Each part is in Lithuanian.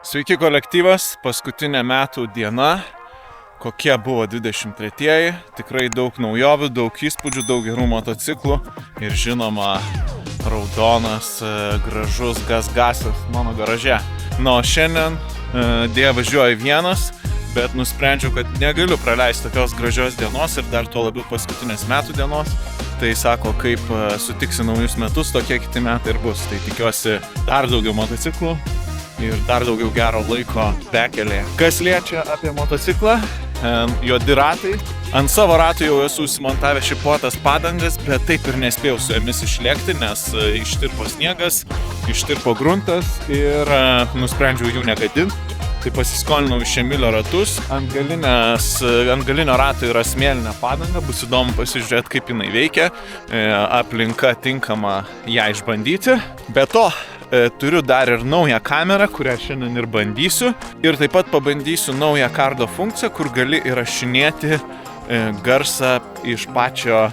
Sveiki kolektyvas, paskutinė metų diena, kokie buvo 23-ieji, tikrai daug naujovių, daug įspūdžių, daug gerų motociklų ir žinoma raudonas, gražus gasgasas mano garaže. Na, o šiandien dėja važiuoju vienas, bet nusprendžiau, kad negaliu praleisti tokios gražios dienos ir dar tuo labiau paskutinės metų dienos. Tai sako, kaip sutiksi naujus metus, tokie kiti metai ir bus. Tai tikiuosi dar daugiau motociklų ir dar daugiau gero laiko bekelėje. Kas liečia apie motociklą, juodi ratai. Ant savo ratų jau esu užsimontavęs šipuotas padangas, bet taip ir nespėjau su jomis išlėkti, nes ištirpo sniegas, ištirpo gruntas ir nusprendžiau jų negadinti. Tai pasiskolinau iš Emilio ratus. Ant galinio rato yra smėlinė padanga, bus įdomu pasižiūrėti, kaip jinai veikia. Aplinka tinkama ją išbandyti. Be to, turiu dar ir naują kamerą, kurią šiandien ir bandysiu. Ir taip pat pabandysiu naują kardo funkciją, kur gali įrašinėti garsą iš pačio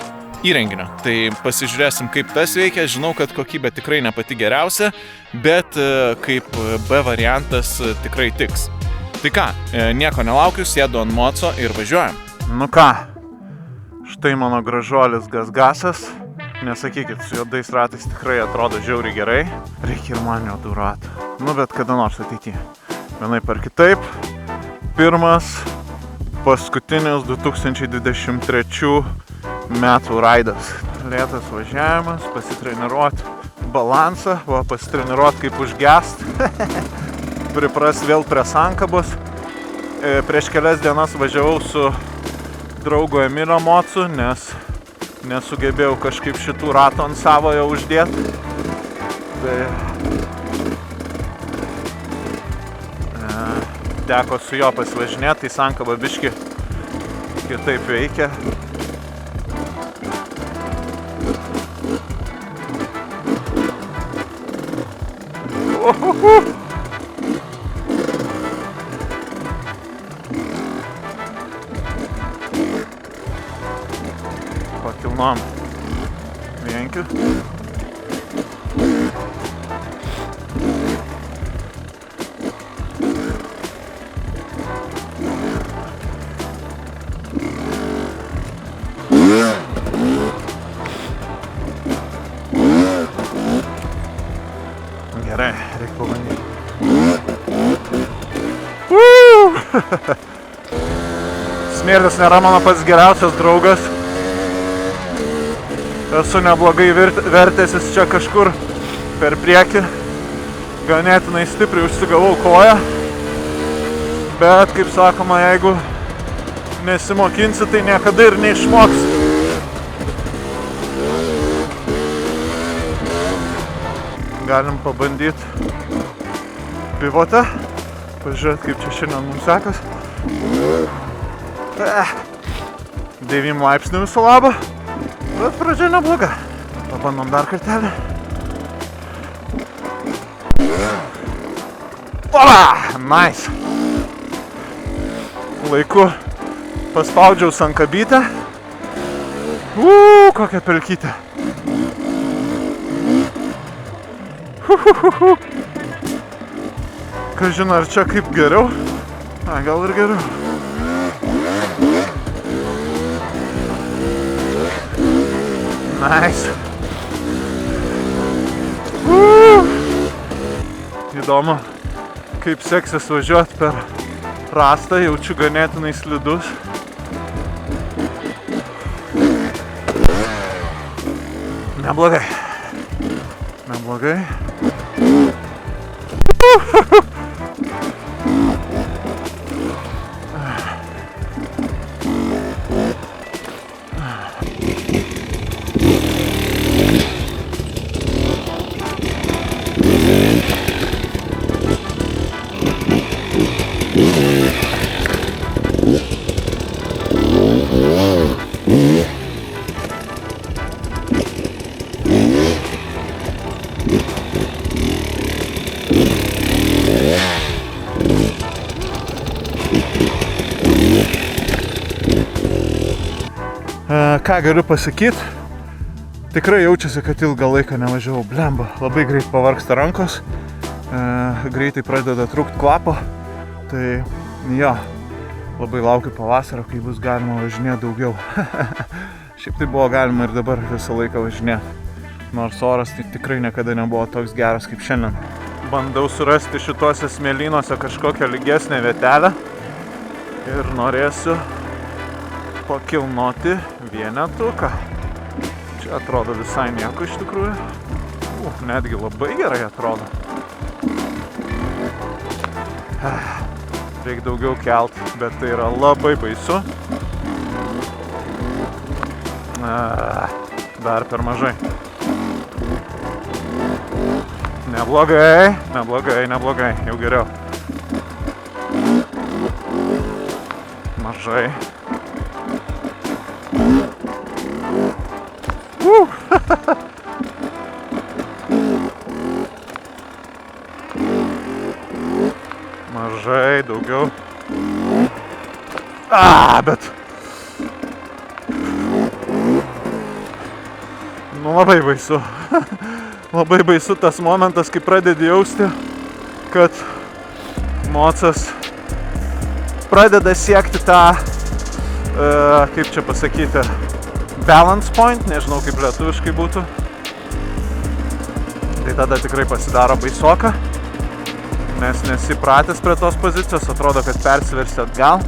įrenginio. Tai pasižiūrėsim, kaip tas veikia. Žinau, kad kokybė tikrai ne pati geriausia, bet kaip B variantas tikrai tiks. Tai ką, nieko nelaukiu, sėdu ant moco ir važiuojam. Nu ką, štai mano gražuolis gasgasas. Nesakykit, su juodais ratais tikrai atrodo žiauriai gerai. Reikia ir man juodų ratų. Nu, bet kada nors ateityje. Vienaip ar kitaip, pirmas paskutinis 2023 metų raidas. Lėtas važiavimas, pasitreniruoti balansą, pasitreniruoti kaip užgest. Pripras vėl prie sankabos. Prieš kelias dienas važiavau su draugu Emilio mocu, nes nesugebėjau kažkaip šitų ratų ant savojo uždėti. Tai teko su jo pasivažinėti, tai sankaba biški kitaip veikia. Pakilnom vienkiu. Gerai, reikia pabandyti. Smėlis nėra mano pats geriausias draugas. Esu neblogai vertęsis čia kažkur per priekį. Ganėtinai stipriai užsigavau koją. Bet, kaip sakoma, jeigu nesimokinsi, tai niekada ir neišmoksi. Galim pabandyti pivotą. Pažiūrėti, kaip čia šiandien mums sekas. 9 laipsnių viso labo. Bet pradžia nebloga. Pabandom dar kartelį. Ola! Nice! Laiku paspaudžiau sankabytę. Kokia pelkytė. Kas žino, ar čia kaip geriau? Gal ir geriau. Nice. Įdomu, kaip seksis važiuoti per rastą, jaučiu ganėtinai slidus. Neblogai. Neblogai. Ką galiu pasakyti, tikrai jaučiasi, kad ilgą laiką nevažiavau. Blemba, labai greit pavargsta rankos, greitai pradeda trūkt kvapo, tai jo, labai laukiu pavasario, kai bus galima važinėti daugiau. Šiaip tai buvo galima ir dabar visą laiką važinėti, nors oras tikrai niekada nebuvo toks geras kaip šiandien. Bandau surasti šituose smėlynuose kažkokią lygesnę vietelę ir norėsiu pakilnoti vienetuką. Čia atrodo visai nieko iš tikrųjų. Netgi labai gerai atrodo. Reikia daugiau kelt, bet tai yra labai baisu. Dar per mažai. Neblogai, neblogai, neblogai. Jau geriau. Mažai. Mažai, daugiau. Bet... labai baisu. Labai baisu tas momentas, kai pradedi jausti, kad mocas pradeda siekti tą, kaip čia pasakyti, balance point, nežinau kaip lietuviškai būtų. Tai tada tikrai pasidaro baisoka, nes nesi pratęs prie tos pozicijos, atrodo, kad persiversi atgal,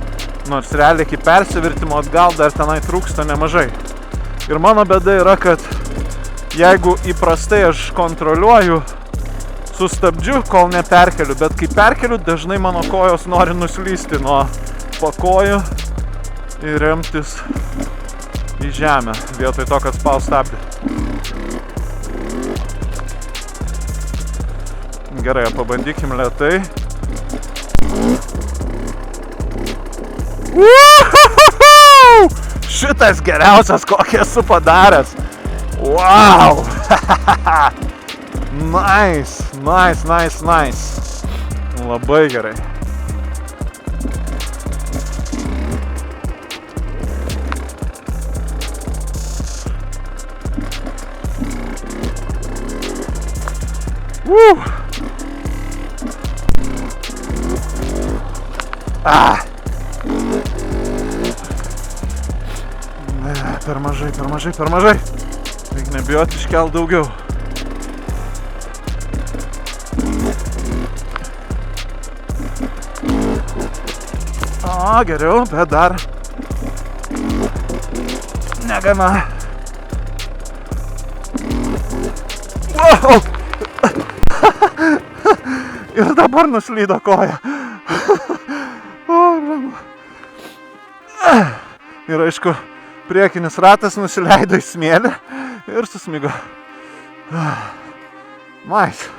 nors realiai iki persivertimo atgal dar tenai trūksta nemažai. Ir mano bėda yra, kad jeigu įprastai aš kontroliuoju, sustabdžiu, kol neperkeliu, bet kai perkeliu, dažnai mano kojos nori nuslysti nuo pakojų ir remtis į žemę, vietoj to, kad spaus stabdį. Gerai, pabandykim lėtai. Šitas geriausias, kokį esu padaręs. Wow! Nice, nice, nice, nice. Labai gerai. Per mažai, per mažai, per mažai. Reikia nebijoti iškelt daugiau. Geriau, bet dar negana. Ir dabar nuslydo koja. Ir aišku, priekinis ratas nusileido į smėlį ir susmigo. Nice.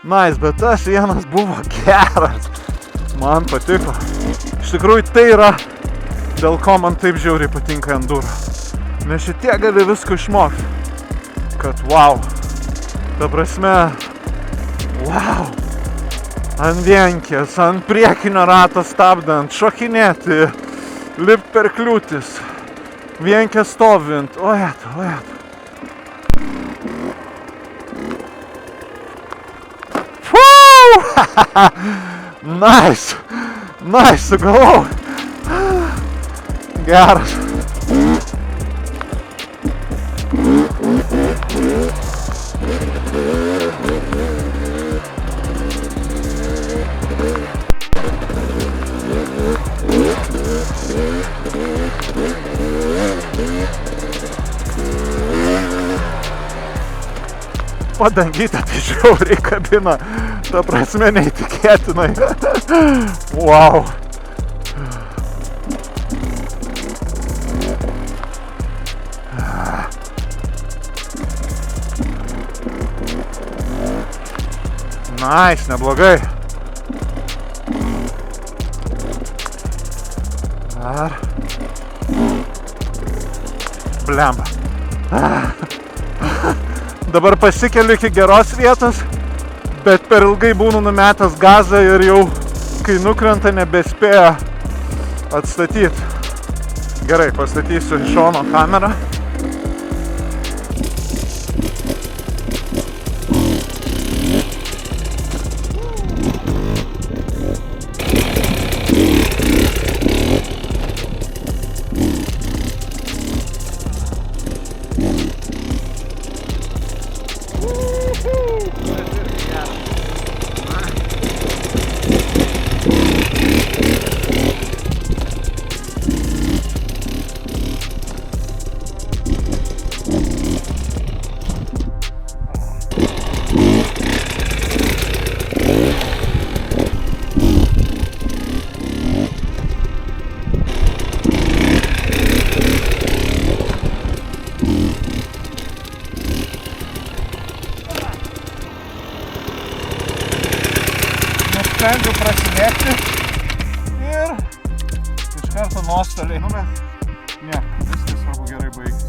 Nice, bet tas vienas buvo geras. Man patiko. Iš tikrųjų, tai yra, dėl ko man taip žiauriai patinka enduro. Nes šitie gali visko išmokti. Kad wow. Ta prasme, wow. Ant vienkės, ant priekinio rato stabdant, šokinėti, lipt per kliūtis, vienkė stovint. Ojetu, ojetu. Nice. Nice, sugalvojau. Geras. Padangytę tai žiauriai kabina, ta prasme neįtikėtinai. Wow. Nice, neblogai. Dar. Blemba. Dabar pasikeliu iki geros vietos, bet per ilgai būnu numetęs gazą ir jau, kai nukrenta, nebespėja atstatyti. Gerai, pastatysiu iš šono kamerą. Nusprendžiau prasilėkti ir iš karto nuostoliai. Nu, bet ne, viskas svarbu gerai baigtis.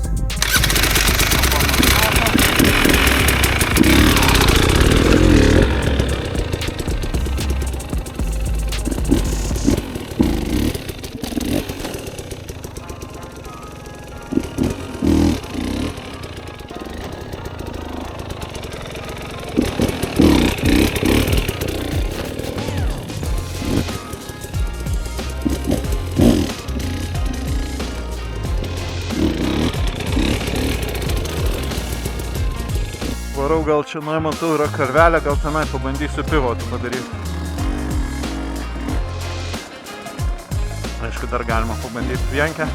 Varau, gal čia matau yra karvelė, gal tenai pabandysiu pivotų padaryti. Aišku, dar galima pabandyti vienkę.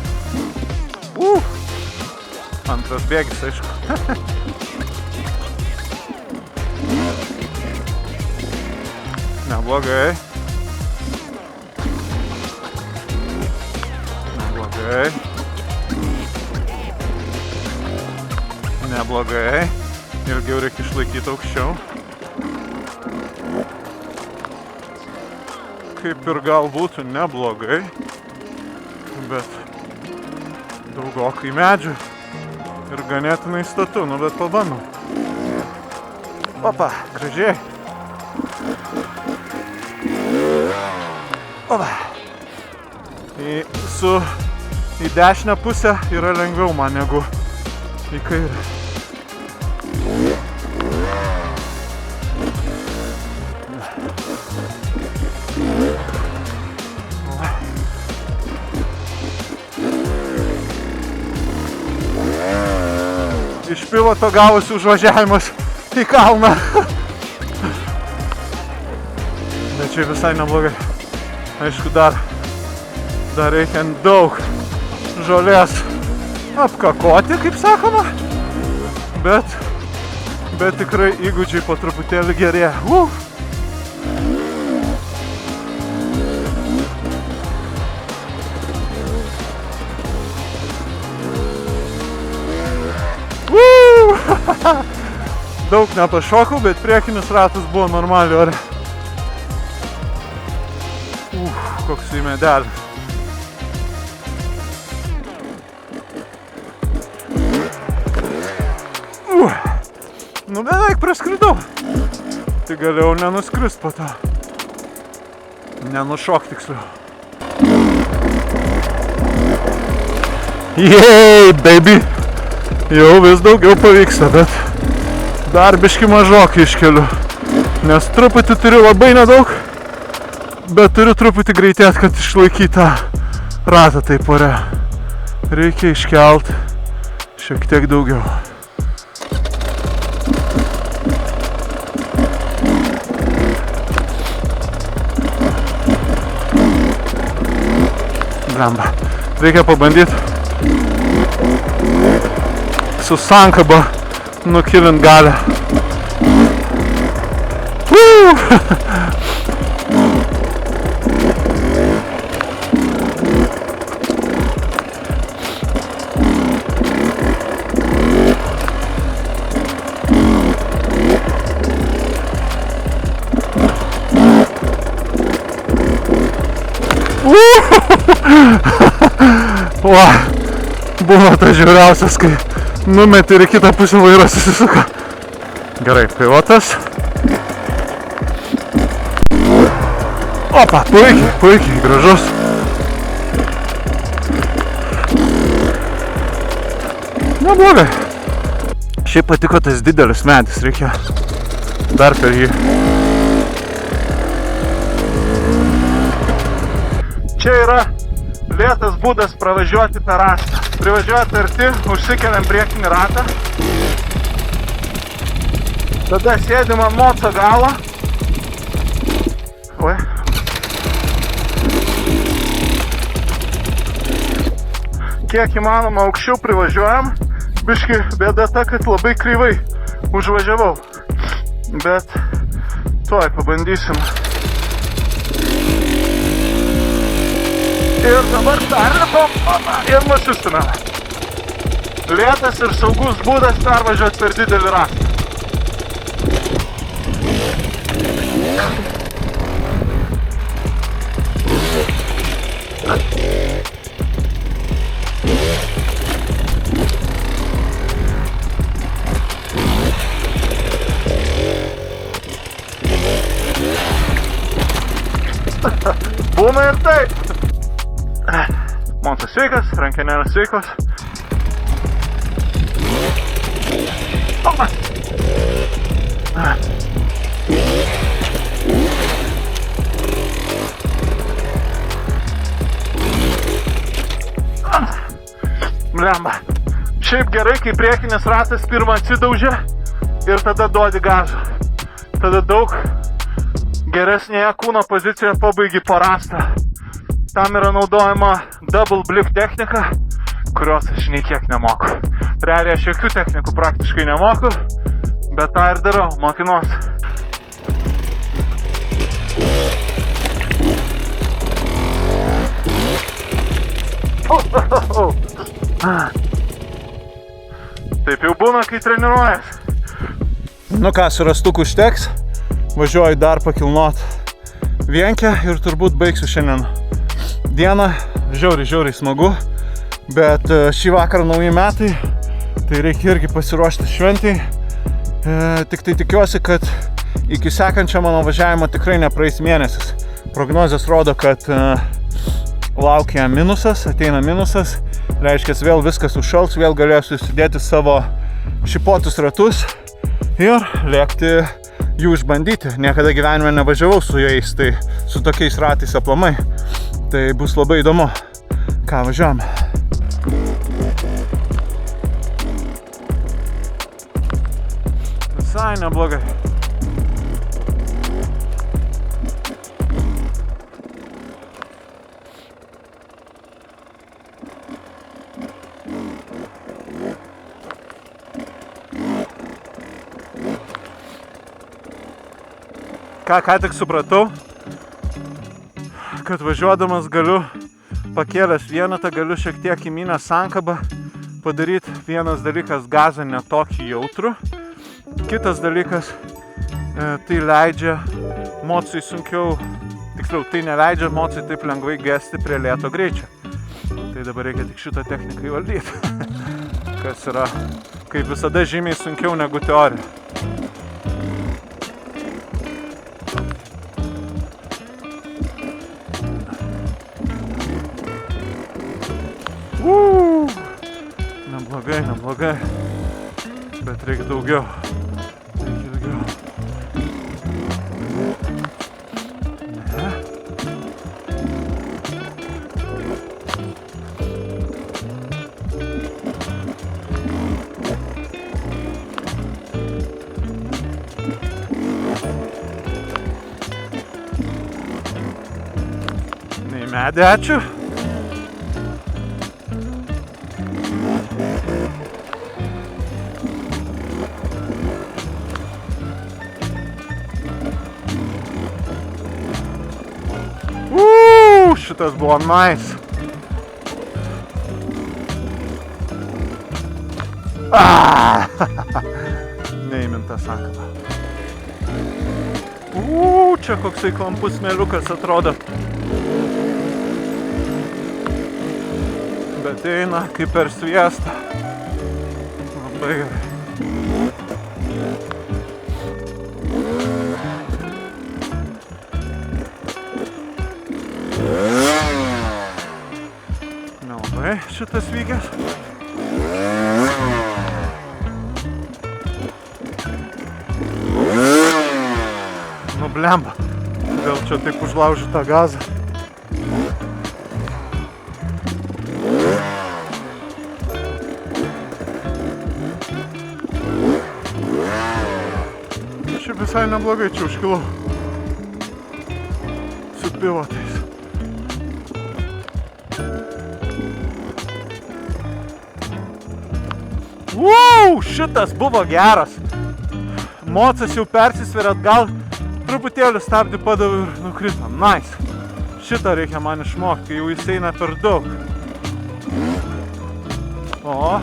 Antras bėgis, aišku. Neblogai. Neblogai. Neblogai. Ilgiau reikia išlaikyti aukščiau. Kaip ir gal būtų neblogai, bet daugokai medžių ir ganėtinai statu, nu bet pabandom. Opa, gražiai. Opa. Į dešinę pusę yra lengviau man negu į kairę. Iš pivoto gavosi užvažiavimas į kalną. Bet čia visai neblogai. Aišku, dar reikia daug žolės apkakoti, kaip sakoma. Bet tikrai įgūdžiai po truputėlį gerėja. Daug nepašokau, bet priekinis ratas buvo normaliai ore. Koks į medelį. Nu beveik praskridau. Tai galėjau nenuskrist po to. Nenušok tiksliau. Jej, baby! Jau vis daugiau pavyksta, bet dar biškį mažokai iškeliu. Nes truputį turiu labai nedaug, bet turiu truputį greitėt, kad išlaikyti tą ratą taip ore. Reikia iškelt šiek tiek daugiau. Blemba. Reikia pabandyti su sankaba nukilint galę. O, būna tas žiauriausias, kai numeti ir į kitą pusę vairas įsisuka. Gerai, pivotas. Opa, puikiai, gražus. Neblogai. Šiaip patiko tas didelis medis, reikia dar per jį. Čia yra lėtas būdas pravažiuoti per rastą. Privažiuoti arti, užsikeliam priekinį ratą. Tada sėdim ant moco galo. Oi. Kiek įmanoma aukščiau privažiuojam. Biški bėda ta, kad labai kreivai užvažiavau. Bet tuoj pabandysim. Ir dabar perlipam ir nusistumėm. Lėtas ir saugus būdas pervažiuoti per didelį ratą. Būna ir taip. Montas sveikas, rankenėlės sveikos. Blemba. Šiaip gerai, kai priekinis ratas pirmą atsidaužia ir tada duodi gazą. Tada daug geresnėje kūno pozicijoje pabaigi po rastą. Tam yra naudojama double blick technika, kurios aš nei kiek nemoku. Realiai aš jokių technikų praktiškai nemoku, bet tą ir darau, mokinuos. Taip jau būna, kai treniruojas. Nu ką, su rastuku užteks. Važiuoju dar pakilnot vienkę ir turbūt baigsiu šiandien dieną. Žiauriai smagu. Bet šį vakarą nauji metai, tai reikia irgi pasiruošti šventei. Tik tai tikiuosi, kad iki sekančio mano važiavimo tikrai nepraeis mėnesis. Prognozės rodo, kad laukia minusas, ateina minusas. Reiškia, vėl viskas užšals, vėl galėsiu įsidėti savo šipotus ratus ir lėkti jų išbandyti. Niekada gyvenime nevažiavau su jais, tai su tokiais ratais aplamai. Tai bus labai įdomu. Ką, važiuojam? Visai neblogai. Ką tik supratau, kad važiuodamas galiu, pakėlęs vienetą, galiu šiek tiek įmynęs sankabą padaryti. Vienas dalykas, gazą netokį jautrų. Kitas dalykas, tai leidžia mocui sunkiau, tiksliau, tai neleidžia mocui taip lengvai gesti prie lėto greičio. Tai dabar reikia tik šitą techniką įvaldyti, kas yra, kaip visada, žymiai sunkiau negu teorija. Neblogai, bet reikia daugiau. Ne į medį, ačiū. Šitas buvo nice. Neįminta sankaba. Čia koksai klampus smėliukas atrodo. Bet eina kaip per sviestą. Labai gerai. Nelabai šitas vykęs. Nu blemba. Vėl čia taip užlaužiu tą gazą. Šiaip visai neblogai čia užkilau su pivotais. Šitas buvo geras. Mocas jau persisveria atgal, truputėlį stabdį padaviau ir nukrito. Nice. Šitą reikia man išmokti, kai jau jis eina per daug. O.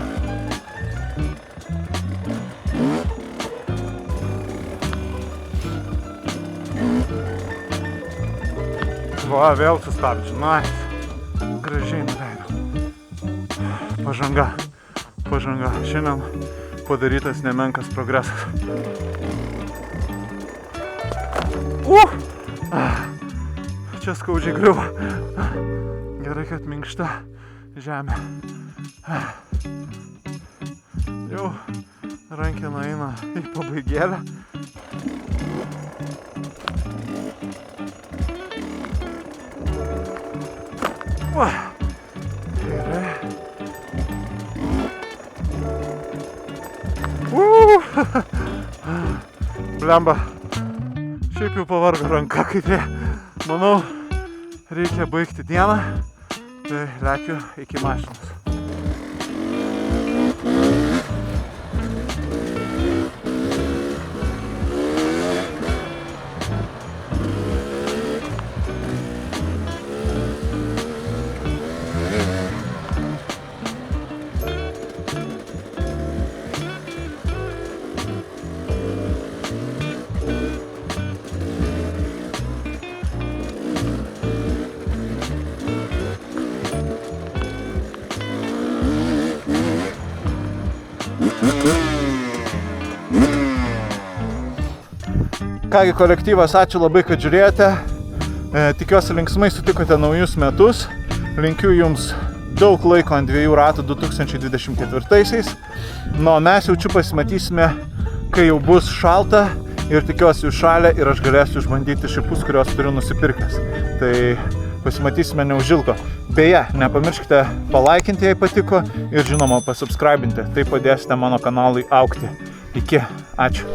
Va, vėl sustabdžiu. Nice. Gražiai nuleidau. Pažanga. Šiandien padarytas nemenkas progresas. Čia skaudžiai griuva. Gerai, kad minkšta žemė. Jau rankena eina į pabaigėlę. Gerai. Blemba. Šiaip jau pavargo ranka kairė. Manau, reikia baigti dieną. Tai lekiu iki mašinos. Kągi kolektyvas, ačiū labai, kad žiūrėjote. Tikiuosi linksmai sutikote naujus metus. Linkiu jums daug laiko ant 2 ratų 2024-aisiais. Nu, mes jau čia pasimatysime, kai jau bus šalta ir tikiuosi užšalę ir aš galėsiu išbandyti šipus, kuriuos turiu nusipirkęs. Tai pasimatysime neužilgo. Beje, nepamirškite palaikinti, jei patiko ir žinoma pasubscribinti. Tai padėsite mano kanalui augti. Iki, ačiū.